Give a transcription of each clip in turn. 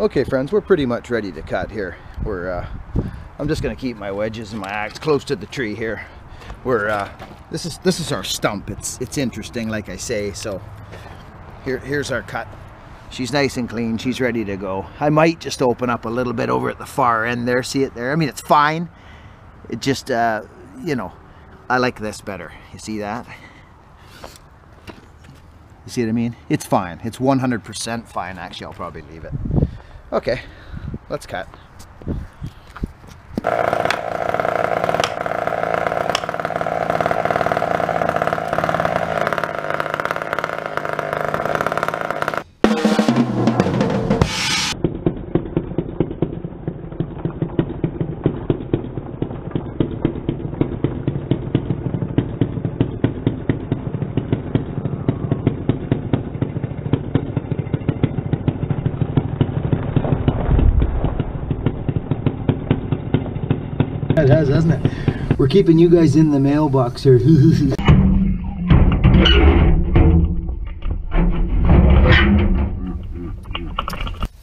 Okay friends, we're pretty much ready to cut here. I'm just gonna keep my wedges and my axe close to the tree here. This is our stump. It's interesting, like I say. So here's our cut. She's nice and clean. She's ready to go. I might just open up a little bit over at the far end there. See it there? I mean, it's fine. It just, you know, I like this better. You see that? You see what I mean? It's fine. It's 100% fine. Actually, I'll probably leave it. Okay, let's cut. It has, hasn't it? We're keeping you guys in the mailbox here.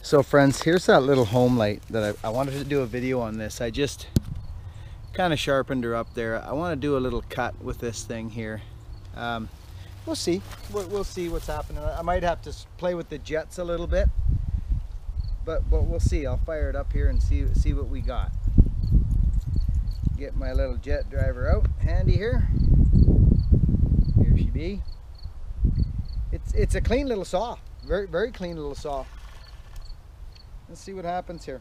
So friends, here's that little Homelite that I wanted to do a video on this. I just kind of sharpened her up there. I want to do a little cut with this thing here. We'll see. We'll see what's happening. I might have to play with the jets a little bit, but we'll see. I'll fire it up here and see what we got. Get my little jet driver out handy here. Here she be. It's a clean little saw. Very clean little saw. Let's see what happens here.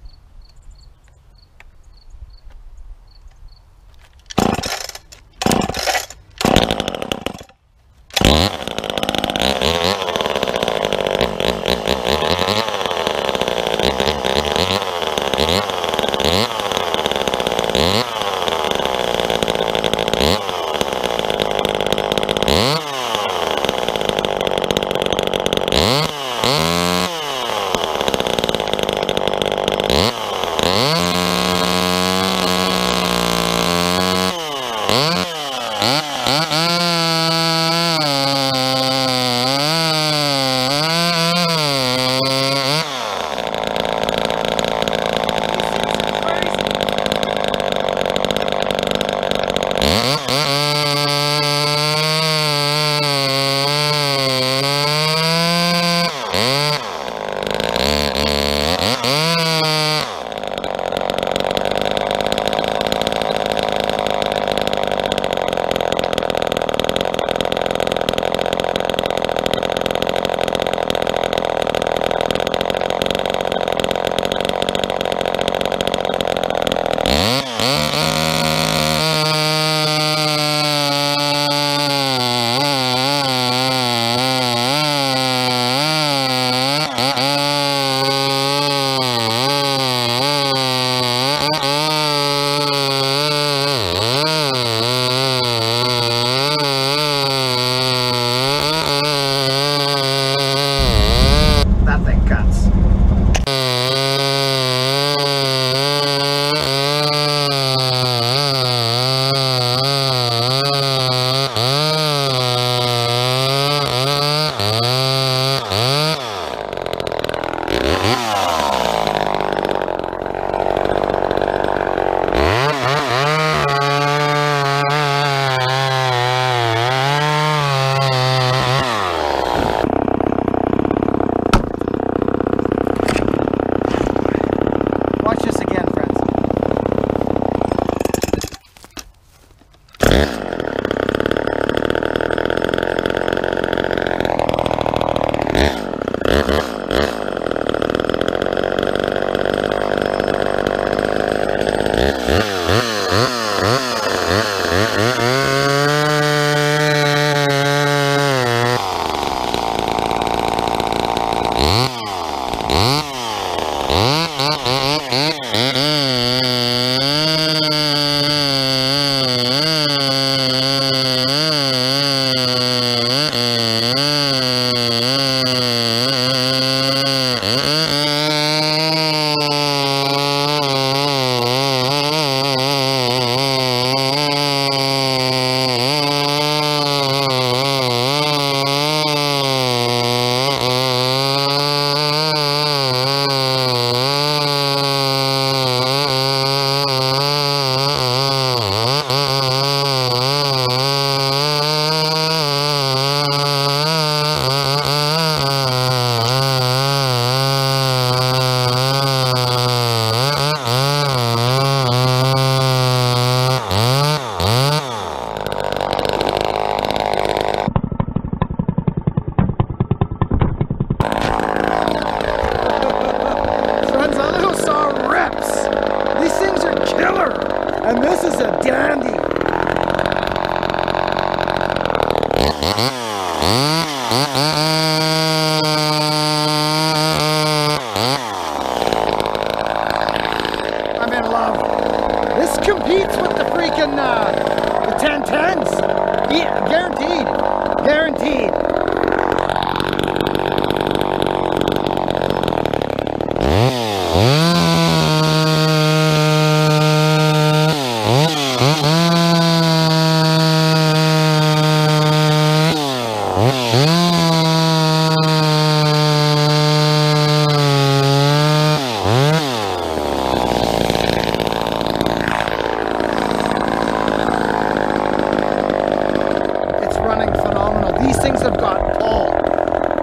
these things have got tall.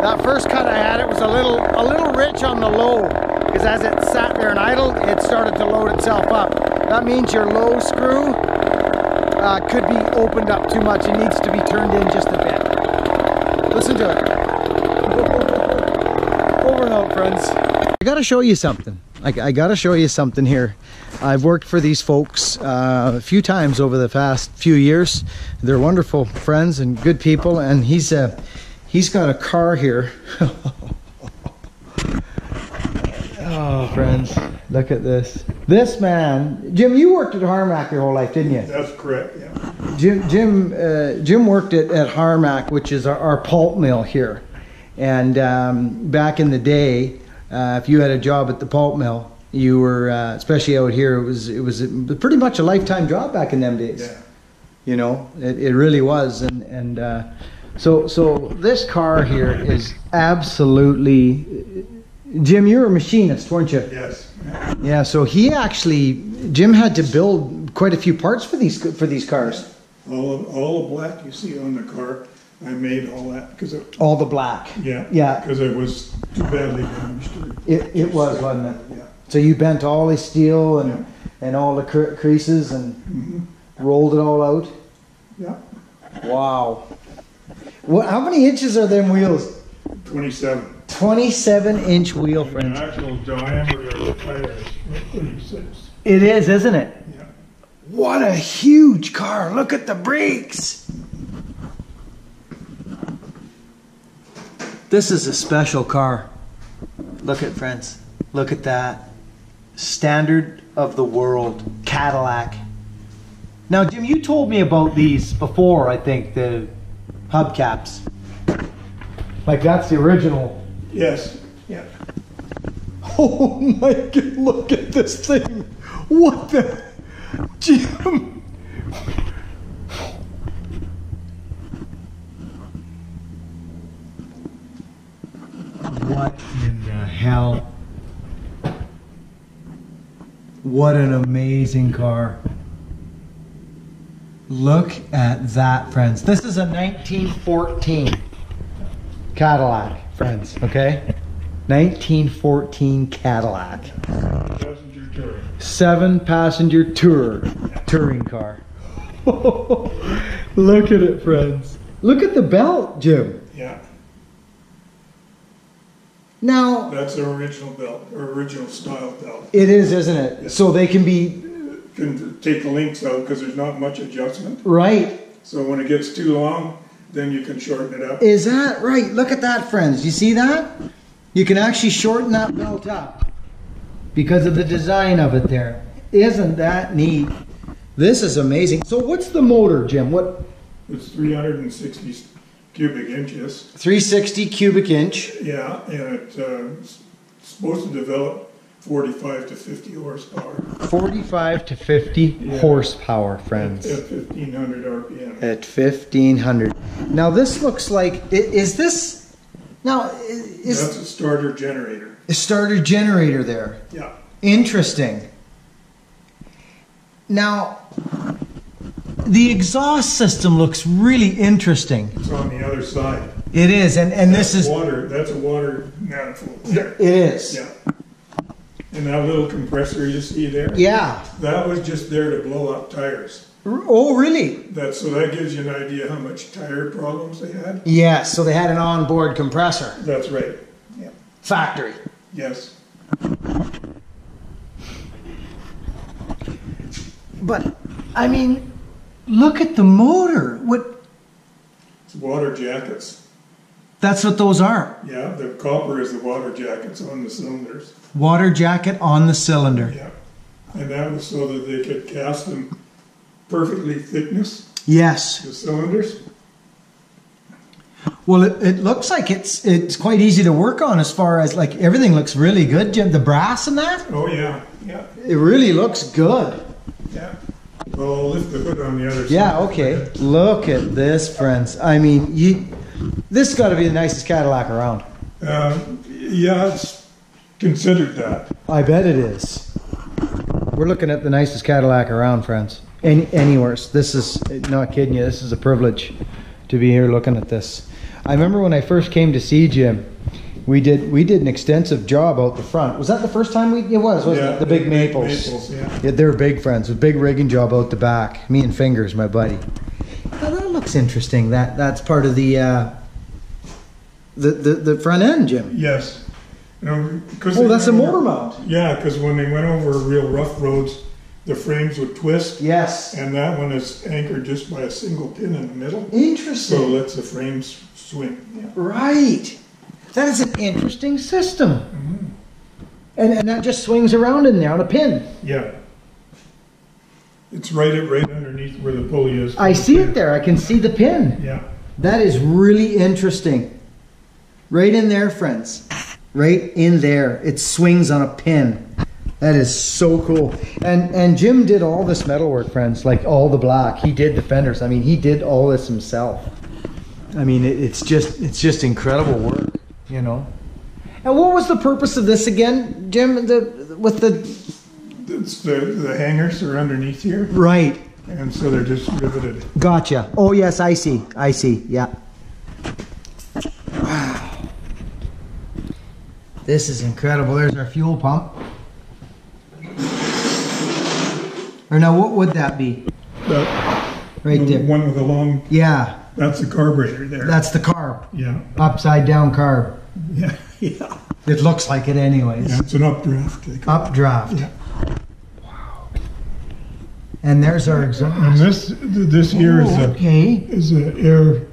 That first cut I had, it was a little rich on the low, because as it sat there and idled, it started to load itself up. That means your low screw could be opened up too much. It needs to be turned in just a bit. Listen to it. Over and out, friends. I gotta show you something. I gotta show you something here. I've worked for these folks a few times over the past few years. They're wonderful friends and good people, and he's got a car here. Oh, friends, look at this. This man, Jim, you worked at Harmac your whole life, didn't you? That's correct, yeah. Jim worked at Harmac, which is our pulp mill here. And back in the day, if you had a job at the pulp mill, you were, especially out here, it was pretty much a lifetime job back in them days. Yeah. You know, it really was. And so this car here is absolutely, Jim, you're a machinist, weren't you? Yes. Yeah, so Jim had to build quite a few parts for these cars. All the black you see on the car, I made all that because All the black. Yeah. Yeah. Because it was too badly damaged. It was, wasn't it? Yeah. So you bent all the steel and all the creases and rolled it all out? Yeah. Wow. How many inches are them wheels? 27. 27-inch wheel, The friends. actual diameter of the tire is 36. It is, isn't it? Yeah. What a huge car. Look at the brakes. This is a special car. Look at, friends. Look at that. Standard of the world Cadillac. Now, Jim, you told me about these before, I think, the hubcaps. Like that's the original. Yes. Yeah. Oh my God, look at this thing. What the? Jim. What in the hell? What an amazing car. Look at that, friends. This is a 1914 Cadillac, friends, okay? 1914 Cadillac. Passenger touring. 7-passenger touring car. Look at it, friends. Look at the belt, Jim. Yeah. Now, That's the original belt, or original style belt. it is, isn't it? Yeah. So they can be Can take the links out because there's not much adjustment. right. So when it gets too long, then you can shorten it up. Is that right? Look at that, friends. You see that? You can actually shorten that belt up because of the design of it there. Isn't that neat? This is amazing. So what's the motor, Jim? What? It's 360 cubic inches. 360 cubic inch. Yeah, and it's supposed to develop 45 to 50 horsepower 45 to 50 horsepower, friends. at 1500 RPM. At 1500. Now this looks like, is this, now is That's a starter generator. a starter generator there? Yeah. Interesting. Now, the exhaust system looks really interesting. It's on the other side. It is, and this is, water. That's a water manifold there. it is. Yeah. And that little compressor you see there? Yeah. That was just there to blow up tires. Oh, really? So that gives you an idea how much tire problems they had. Yes, so they had an onboard compressor. That's right. Yeah. Factory. Yes. But, I mean, look at the motor. What? It's water jackets. That's what those are. Yeah, the copper is the water jackets on the cylinders. Water jacket on the cylinder. Yeah. And that was so that they could cast them perfectly thickness, Yes. the cylinders. Well, it looks like it's quite easy to work on as far as, like, everything looks really good, Jim. The brass and that? Oh yeah, yeah, It really looks good. yeah. Well, I'll lift the hood on the other side. Yeah, okay. Look at this, friends. I mean, this has got to be the nicest Cadillac around. Yeah, it's considered that. I bet it is. We're looking at the nicest Cadillac around, friends. Anywhere. This is, not kidding you, this is a privilege to be here looking at this. I remember when I first came to see Jim, we did an extensive job out the front. Was that the first time it was, wasn't it? The big maples. Yeah, they were big, friends. A big rigging job out the back. Me and Fingers, my buddy. Now that looks interesting. That's part of the front end, Jim. Yes. Oh, that's a motor mount. Yeah, because when they went over real rough roads, the frames would twist. Yes. And that one is anchored just by a single pin in the middle. Interesting. So it lets the frames swing. Yeah. Right. That is an interesting system. Mm-hmm. And that just swings around in there on a pin. Yeah. It's right underneath where the pulley is. I see it there. I can see the pin. Yeah. That is really interesting. Right in there, friends. Right in there. It swings on a pin. That is so cool. And Jim did all this metalwork, friends, like all the black. He did the fenders. I mean, he did all this himself. I mean, it's just incredible work, you know. And what was the purpose of this again, Jim? It's the hangers are underneath here. Right. And so they're just riveted. Gotcha. Oh yes, I see. Yeah. Wow. This is incredible. There's our fuel pump. Or now, what would that be? Right there. One with a long... Yeah. That's the carburetor there. That's the carb. Yeah. Upside down carb. Yeah. Yeah. It looks like it anyways. Yeah, it's an updraft. Updraft. Yeah. Wow. And there's our exhaust. And this here is a air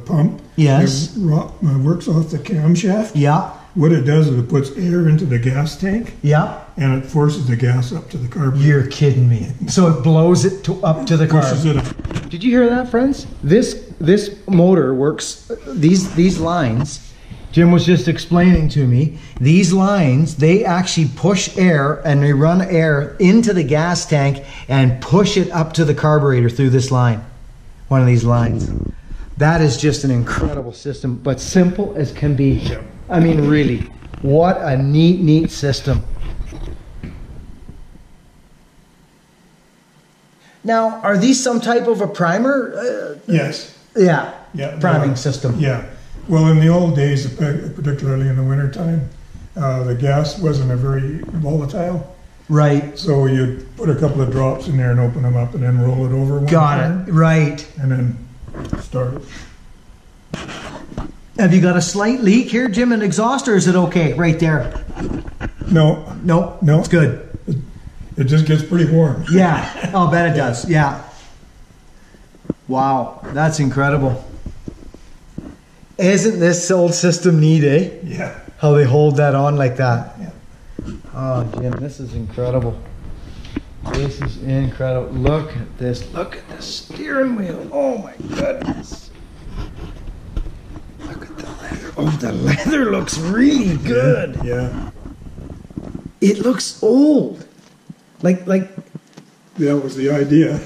pump. Yes. It works off the camshaft. Yeah. What it does is it puts air into the gas tank. Yeah. And it forces the gas up to the carburetor. You're kidding me. So it blows it up to the car. Pushes it up. Did you hear that, friends? This motor works. These lines. Jim was just explaining to me. These lines, they actually push air and they run air into the gas tank and push it up to the carburetor through this line. One of these lines. That is just an incredible system, but simple as can be. Yeah. I mean, really, what a neat system. Now, are these some type of a primer? Yes. Yeah. Yeah. Priming system. Yeah. Well, in the old days, particularly in the wintertime, the gas wasn't a very volatile. Right. So you'd put a couple of drops in there and open them up and then roll it over one time. Got it. Right. And then start it. Have you got a slight leak here, Jim, in exhaust, or is it okay right there? No. No. It's good. It just gets pretty warm. Yeah. I'll bet it does. Yeah. Wow. That's incredible. Isn't this old system neat, eh? Yeah. How they hold that on like that. Yeah. Oh, Jim, this is incredible. This is incredible. Look at this. Look at the steering wheel. Oh, my goodness. Look at the leather. Oh, the leather looks really good. Yeah. It looks old. Like. That was the idea.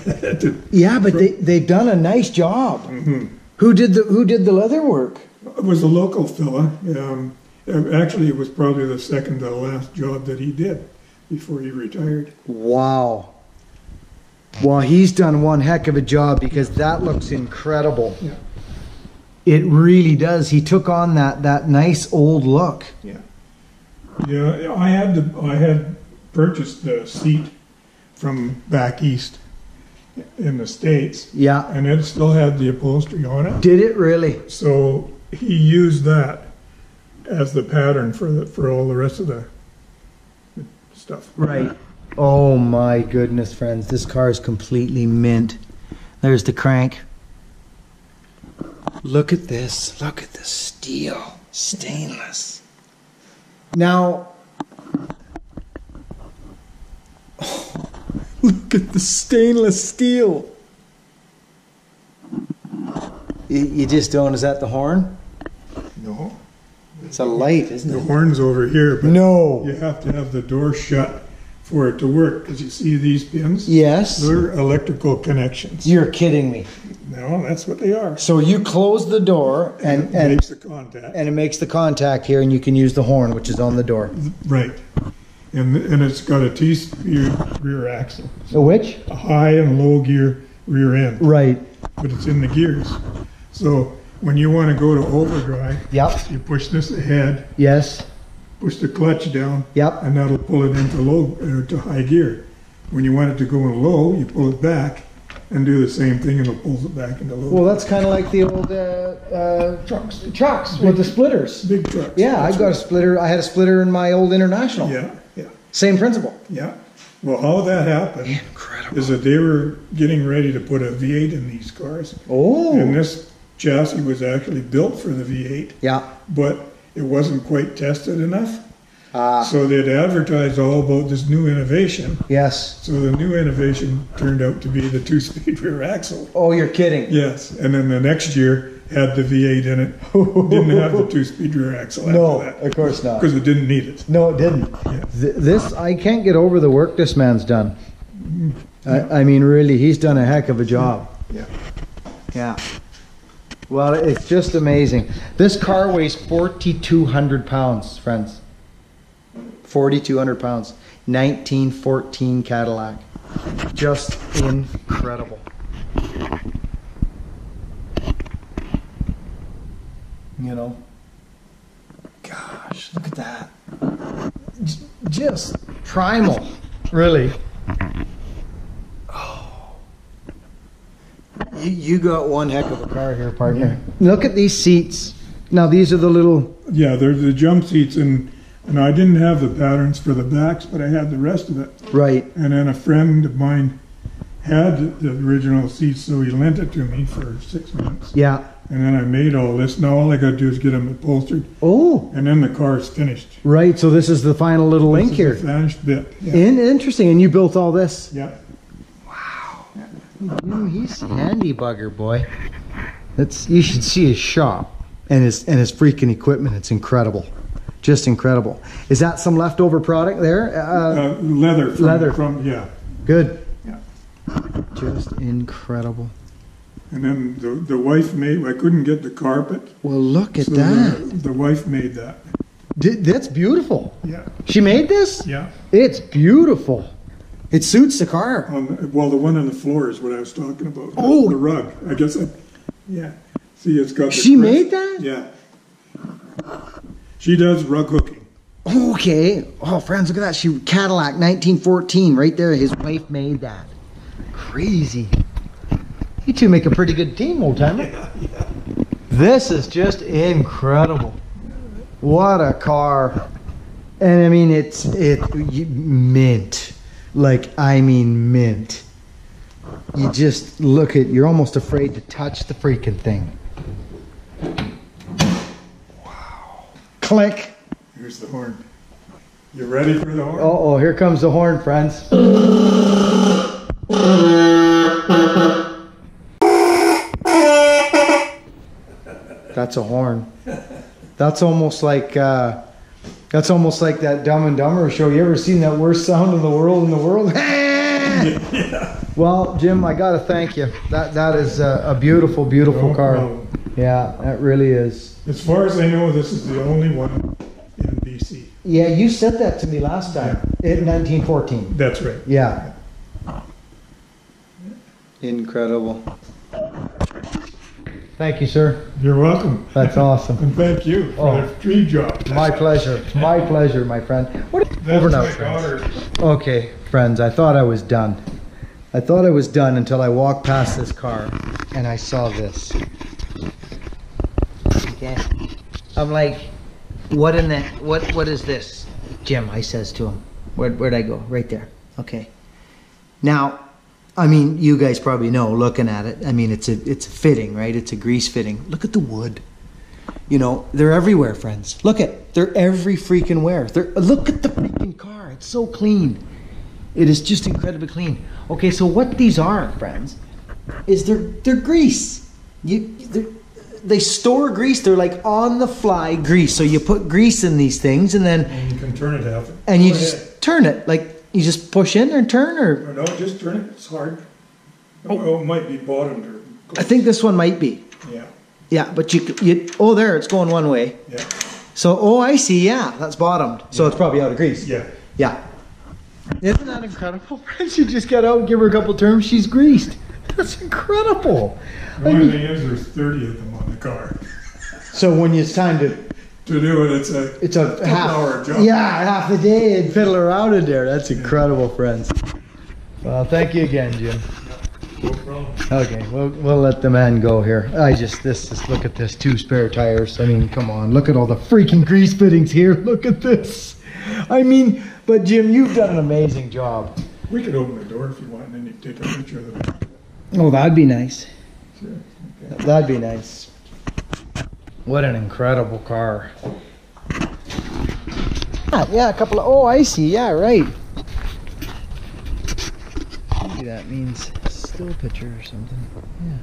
Yeah, but they've done a nice job. Mm-hmm. Who did the leather work? It was a local fella. Actually, it was probably the second to last job that he did before he retired. Wow. Well, he's done one heck of a job because that looks incredible. Yeah. It really does. He took on that nice old look. Yeah. Yeah. I had purchased the seat from back east in the States. Yeah. And it still had the upholstery on it. Did it really? So he used that as the pattern for all the rest of the stuff. Right. Oh my goodness, friends. This car is completely mint. There's the crank. Look at this. Look at the steel. Stainless. Now, look at the stainless steel. You just don't, is that the horn? No. It's a light, isn't The it? horn's over here, but No. you have to have the door shut for it to work, because you see these pins? Yes. They're electrical connections. You're kidding me. No, that's what they are. So you close the door and it makes the contact. and it makes the contact here, and you can use the horn, which is on the door. Right. And it's got a T-speed rear axle. A which? A high and low gear rear end. Right. but it's in the gears. So when you want to go to overdrive, Yep. you push this ahead, Yes. push the clutch down, Yep. and that'll pull it into low to high gear. When you want it to go in low, you pull it back and do the same thing, and it pulls it back into low. Well, that's kind of like the old trucks with the splitters. Big trucks. Yeah, I've got a splitter. I had a splitter in my old International. Yeah, yeah, Same principle. yeah. Well, how that happened is that they were getting ready to put a V8 in these cars. Oh. And this chassis was actually built for the V8, Yeah. but it wasn't quite tested enough. Ah. So they'd advertised all about this new innovation. Yes. So the new innovation turned out to be the two-speed rear axle. Oh, you're kidding. Yes, and then the next year had the V8 in it. Didn't have the two-speed rear axle No, after that. of course not. Because it didn't need it. No, it didn't. Yeah. This, I can't get over the work this man's done. I mean, really, he's done a heck of a job. Yeah. Yeah. Well, it's just amazing. This car weighs 4,200 pounds, friends. 4,200 pounds. 1914 Cadillac. Just incredible. You know? Gosh, look at that. Just primal, really. You got one heck of a car here, partner. Look at these seats. Now these are the little... Yeah, there's the jump seats, and I didn't have the patterns for the backs, but I had the rest of it. Right. And then a friend of mine had the original seats, so he lent it to me for 6 months. Yeah. And then I made all this. Now all I got to do is get them upholstered, Oh. and then the car's finished. Right, so this is the final little link This here. is the finished bit. Yeah. Interesting, and you built all this? Yeah. He's a handy bugger, boy. You should see his shop and his freaking equipment. It's incredible. Just incredible. Is that some leftover product there? Leather. Leather. Yeah. Good. Yeah. Just incredible. And then the wife made, I couldn't get the carpet. Well, look at So that. the wife made that. That's beautiful. Yeah. She made this? Yeah. It's beautiful. It suits the car. Well, the one on the floor is what I was talking about. Oh. The rug. I guess, yeah. See, it's got the She crest. made that? Yeah. She does rug hooking. Okay. Oh, friends, look at that. Cadillac 1914 right there. His wife made that. Crazy. You two make a pretty good team, old timer. Yeah. This is just incredible. What a car. And I mean, it's mint. Like, I mean mint. You just look at, you're almost afraid to touch the freaking thing. Wow. Click. Here's the horn. You ready for the horn? Oh, here comes the horn, friends. That's a horn. That's almost like that Dumb and Dumber show. You ever seen that worst sound in the world? Yeah. Well, Jim, I gotta thank you. That is a beautiful, beautiful car. No. Yeah, that really is. As far as I know, this is the only one in BC. Yeah, you said that to me last time in 1914. That's right. Yeah. Incredible. Thank you, sir. You're welcome. That's awesome. And thank you for the tree job. My pleasure. My pleasure, my friend. That's Over now, my friends. daughter. Okay, friends, I thought I was done. I thought I was done until I walked past this car and I saw this. Okay. I'm like, what is this? Jim, I says to him. Where'd I go? Right there. Okay. Now, I mean, you guys probably know, looking at it, I mean, it's a fitting, right? It's a grease fitting. Look at the wood. You know, they're everywhere, friends. They're every freaking where. Look at the freaking car. It's so clean. It is just incredibly clean. Okay, so what these are, friends, is they're grease. They store grease. They're like on the fly grease. So you put grease in these things, and then And you can turn it half. and you just turn it. Like you just push in and turn, or No, just turn it. It's hard. Oh, it might be bottomed or. I think this one might be. Yeah. Yeah, but you oh, there, it's going one way. Yeah. So, oh, I see. Yeah, that's bottomed. So it's probably out of grease. Yeah. Yeah. Isn't that incredible, friends? You just get out and give her a couple turns, she's greased. That's incredible. The only thing is there's 30 of them on the car. So when it's time to Do it, it's a half hour job. Yeah, half the day and fiddle around in there. That's incredible, friends. Well, thank you again, Jim. No problem. Okay, we'll let the man go here. Look at this, 2 spare tires. I mean, come on, look at all the freaking grease fittings here. Look at this. I mean, but Jim, you've done an amazing job. We could open the door if you want, and then you can take a picture of the. Oh, that'd be nice. Sure. Okay. That'd be nice. What an incredible car. Yeah, a couple of, oh, I see, yeah, right. Maybe that means still picture or something. Yeah.